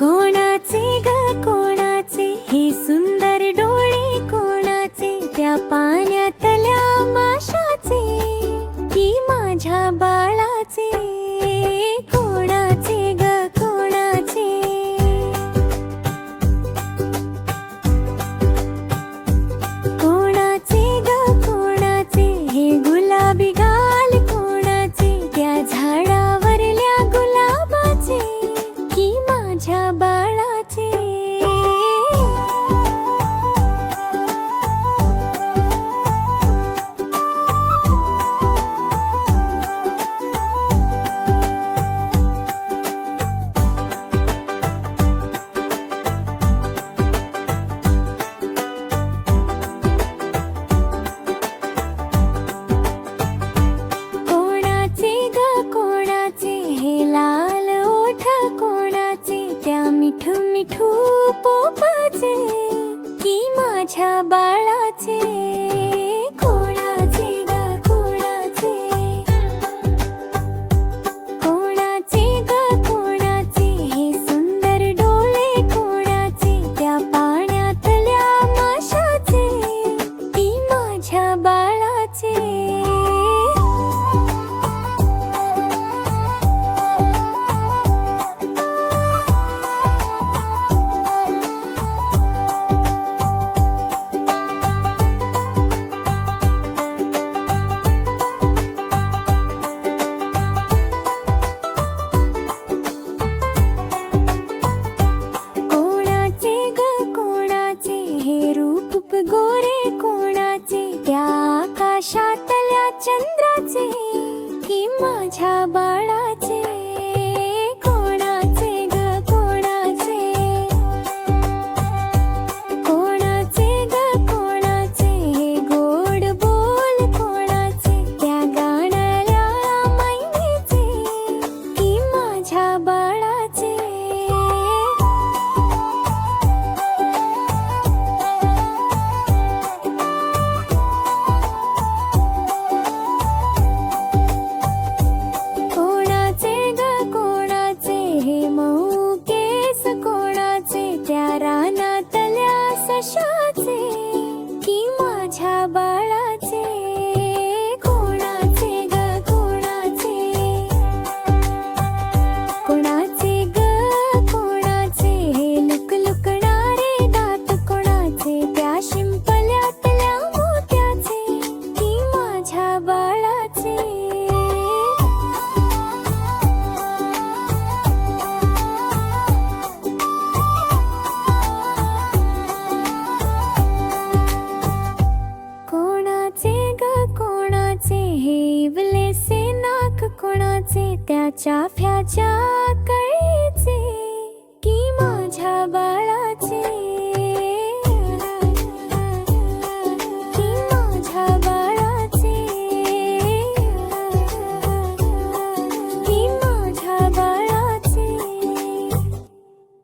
कोणाचे ग कोणाचे हे सुंदर डोळे, कोणाचे त्या पाण्यातल्या माशाचे की माझ्या बाळाचे. कोणाचे ग कोणाचे, कोणाचे ग कोणाचे हे गुलाबी गाल, कोणाचे त्या झाडावरल्या गुलाबाचे की माझ्या बाळाचे. कोणाचे ग कोणाचे हे लाल ओठ, कोणाचे त्या मिठू मिठू पोपाचे की माझ्या बाळाचे. कोणाचे ग कोणाचे, कोणाचे ग कोणाचे हे सुंदर डोळे, कोणाचे त्या पाण्यातल्या माशाचे की माझ्या बाळाचे. कोणाचे ग कोणाचे हे रूप गोरे, कोणाचे त्या आकाशातल्या चंद्राचे की माझ्या बाळाचे. कोणाचे ग कोणाचे, कोणाचे ग कोणाचे हे गोड बोल, कोणाचे त्या गाण्याला मैनेचे की माझ्या बाळाचे. कोणाचे ग कोणाचे हे मऊ केस, कोणाचे त्या रानातल्या सशाचे की माझ्या बाळाचे. कोणाचे ग कोणाचे, कोणाचे ग कोणाचे हे लुकलुकणारे दात, कोणाचे त्या शिंपल्यातल्या मोत्याचे की माझ्या बाळाचे. कोणाचे ग कोणाचे हे इवलेसे नाक, कोणाचे त्या चाफ्याच्या कळीचे की माझ्या बाळा.